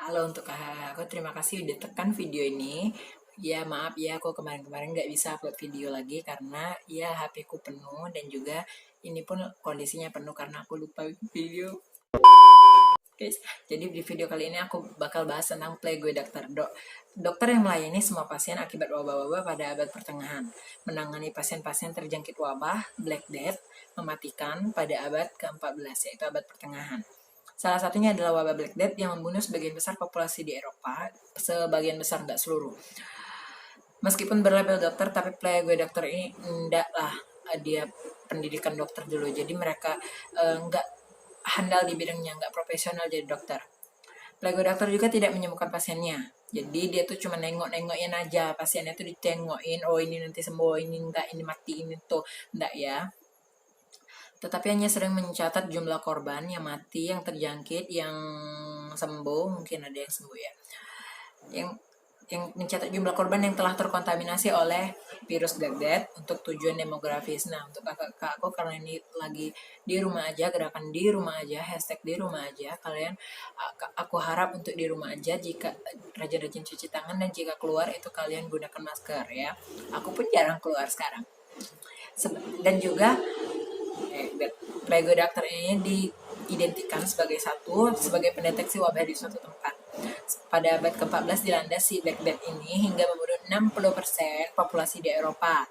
Halo untuk kakak aku, terima kasih udah tekan video ini. Ya maaf ya, aku kemarin-kemarin nggak bisa upload video lagi karena ya HP ku penuh dan juga ini pun kondisinya penuh karena aku lupa video. Guys, jadi di video kali ini aku bakal bahas tentang Playgue Dokter. Dokter yang melayani semua pasien akibat wabah-wabah pada abad pertengahan, menangani pasien-pasien terjangkit wabah, Black Death, mematikan pada abad ke-14, yaitu abad pertengahan. Salah satunya adalah wabah Black Death yang membunuh sebagian besar populasi di Eropa, sebagian besar nggak seluruh. Meskipun berlabel dokter, tapi Playgue Dokter ini enggak lah, dia pendidikan dokter dulu, jadi mereka nggak handal di bidangnya, nggak profesional jadi dokter. Playgue dokter juga tidak menyembuhkan pasiennya. Jadi dia tuh cuma nengok-nengokin aja, pasiennya tuh ditengokin, oh ini nanti sembuh, ini enggak, ini mati, ini tuh enggak ya. Tetapi hanya sering mencatat jumlah korban yang mati, yang terjangkit, yang sembuh, mungkin ada yang sembuh ya. Yang mencatat jumlah korban yang telah terkontaminasi oleh virus Black Death untuk tujuan demografis. Nah, untuk kakak aku karena ini lagi di rumah aja, gerakan di rumah aja, hashtag di rumah aja, kalian aku harap untuk di rumah aja, jika rajin-rajin cuci tangan dan jika keluar itu kalian gunakan masker ya. Aku pun jarang keluar sekarang. Dan juga Playgue Doctor ini diidentikan sebagai pendeteksi wabah di suatu tempat. Pada abad ke-14 dilandasi Black Death ini hingga membunuh 60% populasi di Eropa.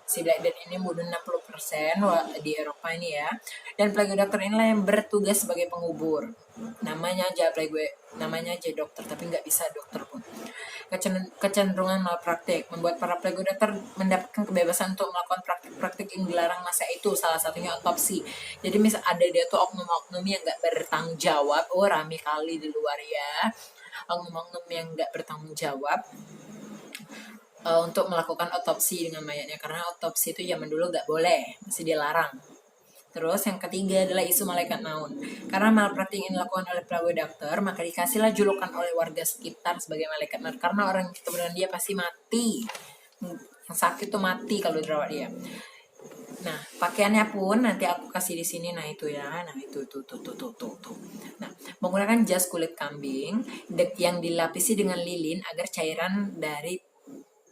Si Black Death ini membunuh 60% di Eropa ini ya. Dan Playgue Doctor inilah yang bertugas sebagai pengubur. Namanya aja dokter, tapi nggak bisa dokter pun. Kecenderungan malpraktik membuat para Playgue Doctor mendapatkan kebebasan untuk melakukan praktik-praktik yang dilarang masa itu, salah satunya otopsi. Jadi misal ada dia tuh oknum-oknum yang nggak bertanggung jawab, oh rame kali di luar ya, oknum-oknum yang nggak bertanggung jawab untuk melakukan otopsi dengan mayatnya, karena otopsi itu zaman dulu nggak boleh, masih dilarang. Terus yang ketiga adalah isu malaikat maut. Karena malpraktik yang dilakukan oleh Playgue Doctor, maka dikasihlah julukan oleh warga sekitar sebagai malaikat maut. Karena orang yang ketemu dengan dia pasti mati. Yang sakit tuh mati kalau dirawat dia. Nah, pakaiannya pun nanti aku kasih di sini. Nah, itu ya. Nah, itu tuh. Nah, menggunakan jas kulit kambing yang dilapisi dengan lilin agar cairan dari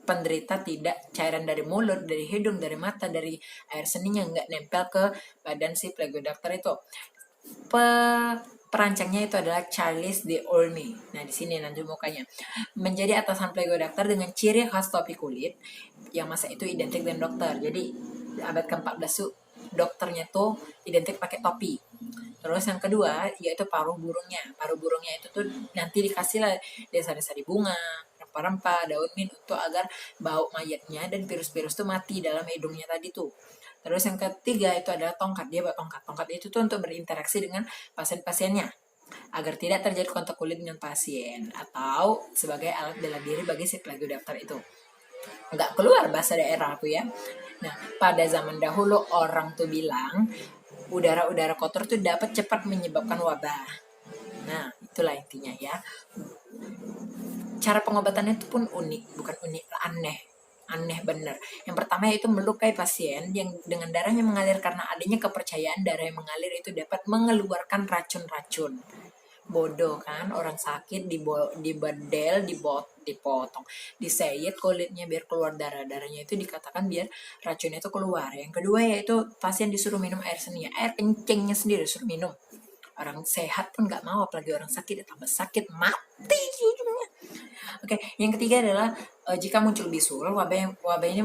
penderita cairan dari mulut, dari hidung, dari mata, dari air seninya nggak nempel ke badan si Playgue Doctor itu. Perancangnya itu adalah Charles de Olmy. Nah, di sini nanti mukanya. Menjadi atasan Playgue Doctor dengan ciri khas topi kulit yang masa itu identik dengan dokter. Jadi abad ke-14 tuh dokternya tuh identik pakai topi. Terus yang kedua yaitu paruh burungnya. Paruh burungnya itu tuh nanti dikasih lah desa-desa di bunga, rempah-rempah, daun mint untuk agar bau mayatnya dan virus-virus tuh mati dalam hidungnya tadi tuh. Terus yang ketiga itu adalah tongkat. Dia bawa tongkat. Tongkat itu tuh untuk berinteraksi dengan pasien-pasiennya agar tidak terjadi kontak kulit dengan pasien atau sebagai alat bela diri bagi si Playgue Doctor itu. Nggak keluar bahasa daerah aku ya. Nah, pada zaman dahulu orang tuh bilang udara-udara kotor tuh dapat cepat menyebabkan wabah. Nah, itulah intinya ya. Cara pengobatannya itu pun unik, bukan unik, aneh bener. Yang pertama yaitu melukai pasien yang dengan darahnya mengalir karena adanya kepercayaan darah yang mengalir itu dapat mengeluarkan racun-racun. Bodoh kan, orang sakit dibedel, dipotong, disayat kulitnya biar keluar darahnya itu dikatakan biar racunnya itu keluar. Yang kedua yaitu pasien disuruh minum air seni, air kencingnya sendiri disuruh minum. Orang sehat pun nggak mau, apalagi orang sakit tambah sakit mati ujungnya. Oke, yang ketiga adalah jika muncul bisul, wabah ini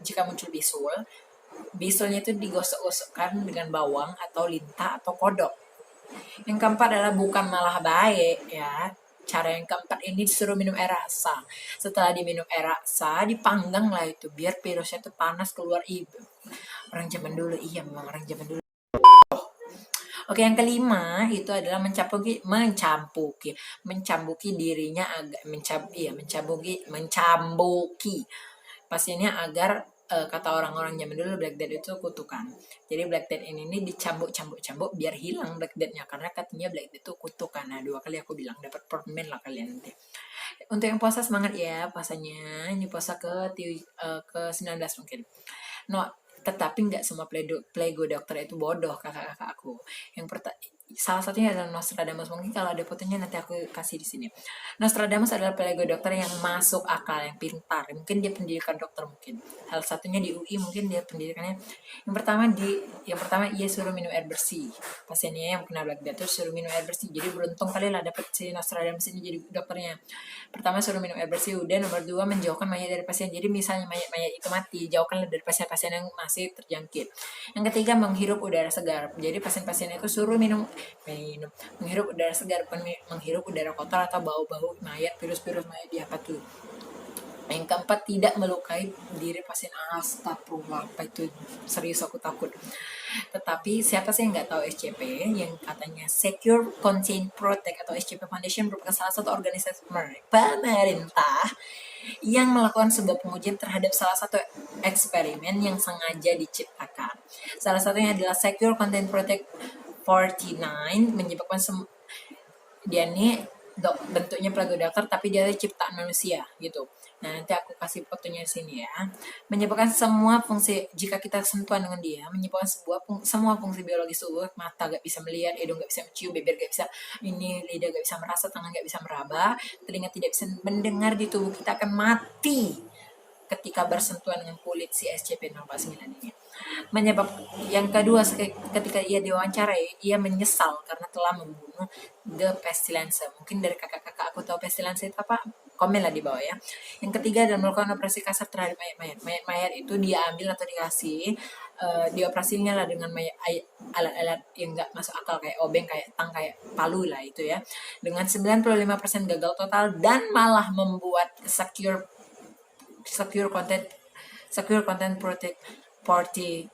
jika muncul bisulnya itu digosok-gosokkan dengan bawang atau lintah atau kodok. Yang keempat adalah bukan malah baik ya. Cara yang keempat ini disuruh minum air rasa. Setelah diminum air rasa, dipanggang lah itu biar virusnya itu panas keluar ibu. Orang zaman dulu, iya memang orang zaman dulu. Oke, yang kelima itu adalah mencambuki dirinya agak mencambuki pasiennya agar kata orang-orang zaman dulu Black Death itu kutukan. Jadi Black Death ini dicambuk biar hilang Black Death-nya karena katanya Black Death itu kutukan. Nah, 2 kali aku bilang dapat permen lah kalian nanti. Untuk yang puasa semangat ya puasanya. Ini puasa ke 19 mungkin. No, tetapi nggak semua Playgue Doctor itu bodoh kakak-kakak aku. salah satunya adalah Nostradamus. Mungkin kalau ada fotonya nanti aku kasih di sini. Nostradamus adalah pelego dokter yang masuk akal, yang pintar. Mungkin dia pendidikan dokter mungkin. Salah satunya di UI mungkin dia pendidikannya. Yang pertama ia suruh minum air bersih. Pasiennya yang kena black death terus suruh minum air bersih. Jadi beruntung kali lah dapet si Nostradamus ini jadi dokternya. Pertama suruh minum air bersih, udah nomor 2 menjauhkan mayat dari pasien. Jadi misalnya mayat-mayat itu mati, jauhkanlah dari pasien-pasien yang masih terjangkit. Yang ketiga menghirup udara segar. Jadi pasien-pasien itu suruh menghirup udara segar, bukan menghirup udara kotor atau bau-bau mayat, virus-virus mayat di apa tuh. Yang keempat tidak melukai diri pasien. Astagfirullah, apa itu, serius aku takut. Tetapi siapa sih yang nggak tahu SCP yang katanya Secure Contain Protect atau SCP Foundation merupakan salah satu organisasi pemerintah yang melakukan sebuah pengujian terhadap salah satu eksperimen yang sengaja diciptakan. Salah satunya adalah Secure Content Protect 49 menyebabkan dia nih bentuknya pelago dokter tapi dia ciptaan manusia gitu. Nah, nanti aku kasih fotonya di sini ya. Menyebabkan semua fungsi, jika kita sentuhan dengan dia, menyebabkan semua fungsi biologis tubuh. Mata gak bisa melihat, hidung gak bisa mencium, bibir gak bisa ini, lidah gak bisa merasa, tangan gak bisa meraba, telinga tidak bisa mendengar, di tubuh kita akan mati ketika bersentuhan dengan kulit si SCP-049 ini. Yang kedua, ketika ia diwawancarai, ia menyesal karena telah membunuh The Pestilence. Mungkin dari kakak-kakak aku tahu Pestilence itu apa? Komen lah di bawah ya. Yang ketiga adalah melakukan operasi kasar terhadap mayat-mayat. Mayat-mayat itu dia ambil atau dikasih, dioperasinya lah dengan alat-alat yang nggak masuk akal, kayak obeng, kayak tang, kayak palu lah itu ya. Dengan 95% gagal total dan malah membuat secure content protect 49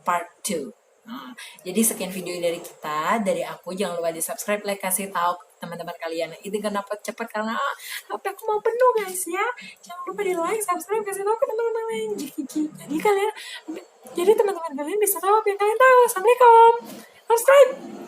part 2. Nah, jadi sekian video dari kita, dari aku. Jangan lupa di subscribe, like, kasih tahu teman-teman kalian. Itu kenapa cepat karena HP aku mau penuh guys ya. Jangan lupa di like, subscribe, kasih tahu ke teman-teman lain. Jadi teman-teman kalian bisa tahu apa yang kalian tahu. Assalamualaikum. Subscribe.